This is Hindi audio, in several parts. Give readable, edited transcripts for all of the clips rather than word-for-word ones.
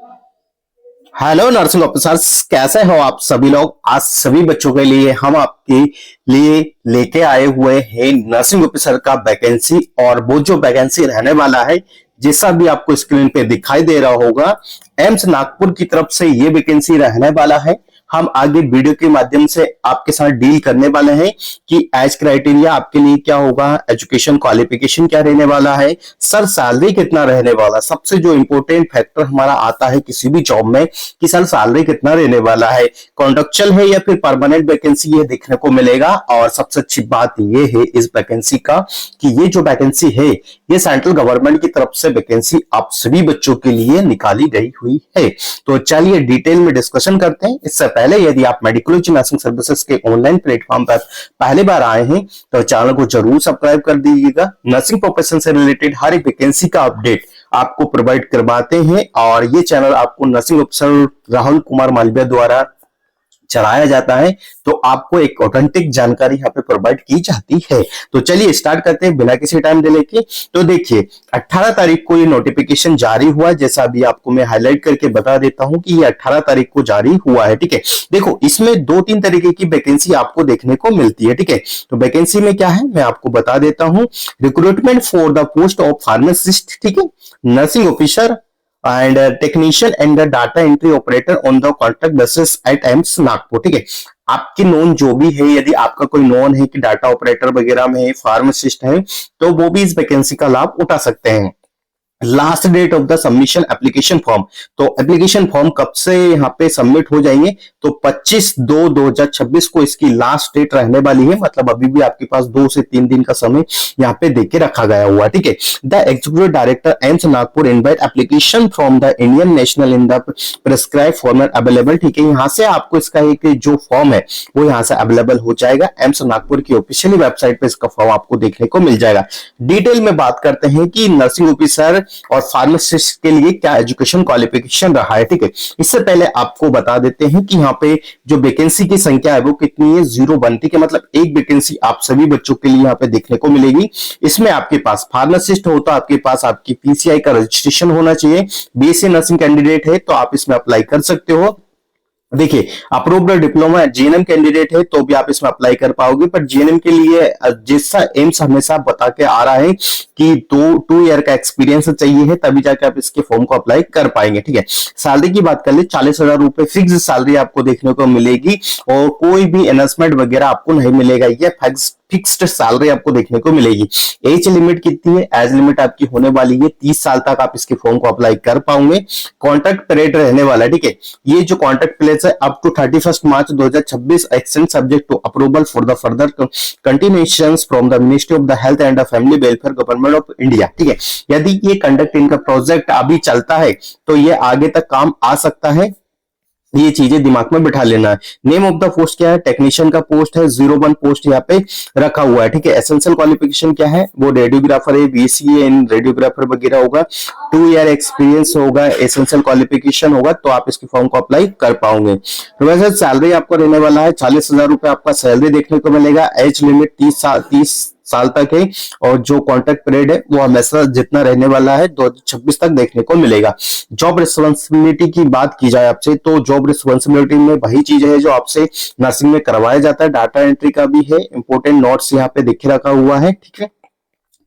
हेलो नर्सिंग ऑफिसर्स, कैसे हो आप सभी लोग। आज सभी बच्चों के लिए हम आपके लिए लेके आए हुए हैं नर्सिंग ऑफिसर का वैकेंसी। और वो जो वैकेंसी रहने वाला है, जैसा भी आपको स्क्रीन पे दिखाई दे रहा होगा, एम्स नागपुर की तरफ से ये वैकेंसी रहने वाला है। हम आगे वीडियो के माध्यम से आपके साथ डील करने वाले हैं कि एज क्राइटेरिया आपके लिए क्या होगा, एजुकेशन क्वालिफिकेशन क्या रहने वाला है, सर सैलरी कितना रहने वाला। सबसे जो इंपॉर्टेंट फैक्टर हमारा आता है किसी भी जॉब में कि सर सैलरी कितना रहने वाला है, कॉन्ट्रेक्चुअल है या फिर परमानेंट वैकेंसी, ये देखने को मिलेगा। और सबसे अच्छी बात ये है इस वैकेंसी का कि ये जो वैकेंसी है ये सेंट्रल गवर्नमेंट की तरफ से वैकेंसी आप सभी बच्चों के लिए निकाली गई हुई है। तो चलिए डिटेल में डिस्कशन करते हैं। इससे पहले यदि आप मेडिकोलॉजी नर्सिंग सर्विसेज के ऑनलाइन प्लेटफॉर्म पर पहली बार आए हैं तो चैनल को जरूर सब्सक्राइब कर दीजिएगा। नर्सिंग प्रोफेशन से रिलेटेड हर एक वैकेंसी का अपडेट आपको प्रोवाइड करवाते हैं और ये चैनल आपको नर्सिंग ऑफिसर राहुल कुमार मालविया द्वारा चलाया जाता है, तो आपको एक ऑथेंटिक जानकारी यहाँ पे प्रोवाइड की जाती है। तो चलिए स्टार्ट करते हैं बिना किसी टाइम डिले के। तो देखिए 18 तारीख को ये नोटिफिकेशन जारी हुआ, जैसा अभी आपको मैं हाईलाइट करके बता देता हूं कि ये 18 तारीख को जारी हुआ है। ठीक है, देखो इसमें दो तीन तरीके की वैकेंसी आपको देखने को मिलती है। ठीक है, तो वैकेंसी में क्या है मैं आपको बता देता हूं। Recruitment for the post of pharmacist, ठीक है, nursing officer and technician and the data entry operator on the contract basis at AIIMS Nagpur. ठीक है, आपकी नोन जो भी है, यदि आपका कोई नोन है कि डाटा ऑपरेटर वगैरह में है, फार्मासिस्ट है, तो वो भी इस वैकेंसी का लाभ उठा सकते हैं। Last date of the submission application form, तो एप्लीकेशन फॉर्म कब से यहाँ पे सबमिट हो जाएंगे, तो 25/2/2026 को इसकी लास्ट डेट रहने वाली है। मतलब अभी भी आपके पास 2 से 3 दिन का समय यहाँ पे देके रखा गया हुआ है। ठीक है, the executive director AIIMS Nagpur invite application from the Indian national in the prescribe format available. ठीक है, यहाँ से आपको इसका एक जो फॉर्म है वो यहाँ से अवेलेबल हो जाएगा। एम्स नागपुर की ऑफिशियली वेबसाइट पे इसका फॉर्म आपको देखने को मिल जाएगा। डिटेल में बात करते हैं कि नर्सिंग ऑफिसर और फार्मासिस्ट के लिए क्या एजुकेशन क्वालिफिकेशन रहा है। ठीक है, इससे पहले आपको बता देते हैं कि यहाँ पे जो वैकेंसी की संख्या है वो कितनी है, 01। ठीक है, मतलब एक वैकेंसी आप सभी बच्चों के लिए यहाँ पे देखने को मिलेगी। इसमें आपके पास फार्मासिस्ट हो तो आपके पास आपकी पीसीआई का रजिस्ट्रेशन होना चाहिए। बीएससी नर्सिंग कैंडिडेट है तो आप इसमें अप्लाई कर सकते हो। देखिए अप्रूव्ड डिप्लोमा जीएनएम कैंडिडेट है तो भी आप इसमें अप्लाई कर पाओगे, पर जीएनएम के लिए जैसा एम्स हमेशा बता के आ रहा है कि 2 ईयर का एक्सपीरियंस चाहिए है, तभी जाके आप इसके फॉर्म को अप्लाई कर पाएंगे। ठीक है, सैलरी की बात कर ले 40,000 रुपए फिक्स सैलरी आपको देखने को मिलेगी और कोई भी एनहांसमेंट वगैरह आपको नहीं मिलेगा। ये फिक्स्ड सैलरी आपको देखने को मिलेगी। एज लिमिट कितनी है, एज लिमिट आपकी होने वाली है 30 साल तक आप इसके फॉर्म को अप्लाई कर पाओगे। कॉन्ट्रैक्ट पीरियड रहने वाला है। ठीक है, ये जो कॉन्ट्रैक्ट पीरियड है up to 31 March 2026, extend subject to approval for the further continuations from the ministry of the health and family welfare government of India. ठीक है, यदि ये कंडक्ट इनका प्रोजेक्ट अभी चलता है तो ये आगे तक काम आ सकता है, ये चीजें दिमाग में बिठा लेना है। नेम ऑफ द पोस्ट क्या है, टेक्नीशियन का पोस्ट है, 01 पोस्ट यहाँ पे रखा हुआ है। ठीक है, एसेंशियल क्वालिफिकेशन क्या है, वो रेडियोग्राफर है, बीसीए इन रेडियोग्राफर वगैरह होगा, 2 ईयर एक्सपीरियंस होगा, एसेंशियल क्वालिफिकेशन होगा, तो आप इसके फॉर्म को अप्लाई कर पाओगे। तो वैसे सैलरी आपको रहने वाला है 40,000 रुपए आपका सैलरी देखने को मिलेगा। एज लिमिट 30 साल तक है और जो कॉन्ट्रैक्ट पीरियड है वो हमेशा जितना रहने वाला है 2026 तक देखने को मिलेगा। जॉब रिस्पॉन्सिबिलिटी की बात की जाए आपसे तो जॉब रिस्पॉन्सिबिलिटी में वही चीज है जो आपसे नर्सिंग में करवाया जाता है। डाटा एंट्री का भी है, इंपोर्टेंट नोट्स यहाँ पे दिखे रखा हुआ है। ठीक है,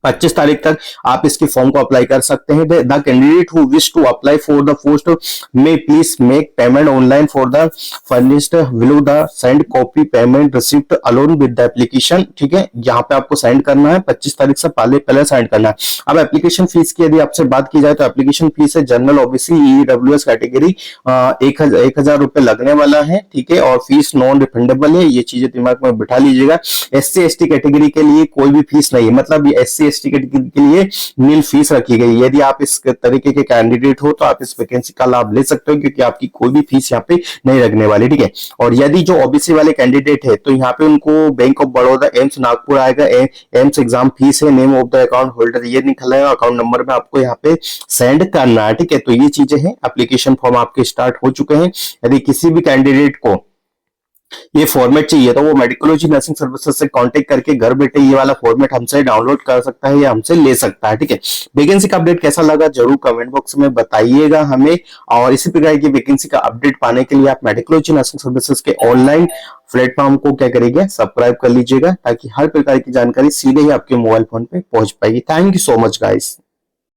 25 तारीख तक आप इसके फॉर्म को अप्लाई कर सकते हैं। The candidate who wish to apply for the post may please make payment online for the furnished below the send copy payment receipt along with the application. ठीक है, यहाँ पे आपको सेंड करना है 25 तारीख से पहले सेंड करना है। अब एप्लीकेशन फीस की यदि आपसे बात की जाए तो एप्लीकेशन फीस है जनरल ओबीसी ईडब्ल्यूएस कैटेगरी 1,000 रुपए लगने वाला है। ठीक है, और फीस नॉन रिफंडेबल है, ये चीजें दिमाग में बिठा लीजिएगा। एससी एसटी कैटेगरी के लिए कोई भी फीस नहीं है, मतलब एससी टिकट के लिए नील फीस रखी गई। यदि आप इस तरीके के कैंडिडेट हो तो आप इस वैकेंसी का लाभ ले सकते हो क्योंकि आपकी कोई भी फीस यहाँ पे नहीं लगने वाली। ठीक है, और यदि जो ओबीसी वाले कैंडिडेट है तो यहाँ पे उनको bank of Baroda AIIMS Nagpur आएगा, एम्स एग्जाम फीस है, name of the account holder ये निकल आएगा, अकाउंट नंबर में आपको यहाँ पे सेंड करना है। ठीक है, तो ये चीजें हैं। एप्लीकेशन फॉर्म आपके स्टार्ट हो चुके हैं। यदि किसी भी कैंडिडेट को ये फॉर्मेट चाहिए तो वो मेडिकोलॉजी नर्सिंग सर्विसेज से कांटेक्ट करके घर बैठे ये वाला फॉर्मेट हमसे डाउनलोड कर सकता है या हमसे ले सकता है। ठीक है, वैकेंसी का अपडेट कैसा लगा जरूर कमेंट बॉक्स में बताइएगा हमें। और इसी प्रकार की वैकेंसी का अपडेट पाने के लिए आप मेडिकोलॉजी नर्सिंग सर्विसेज के ऑनलाइन प्लेटफॉर्म को क्या करिएगा, सब्सक्राइब कर लीजिएगा, ताकि हर प्रकार की जानकारी सीधे ही आपके मोबाइल फोन पे पहुंच पाएगी। Thank you so much guys.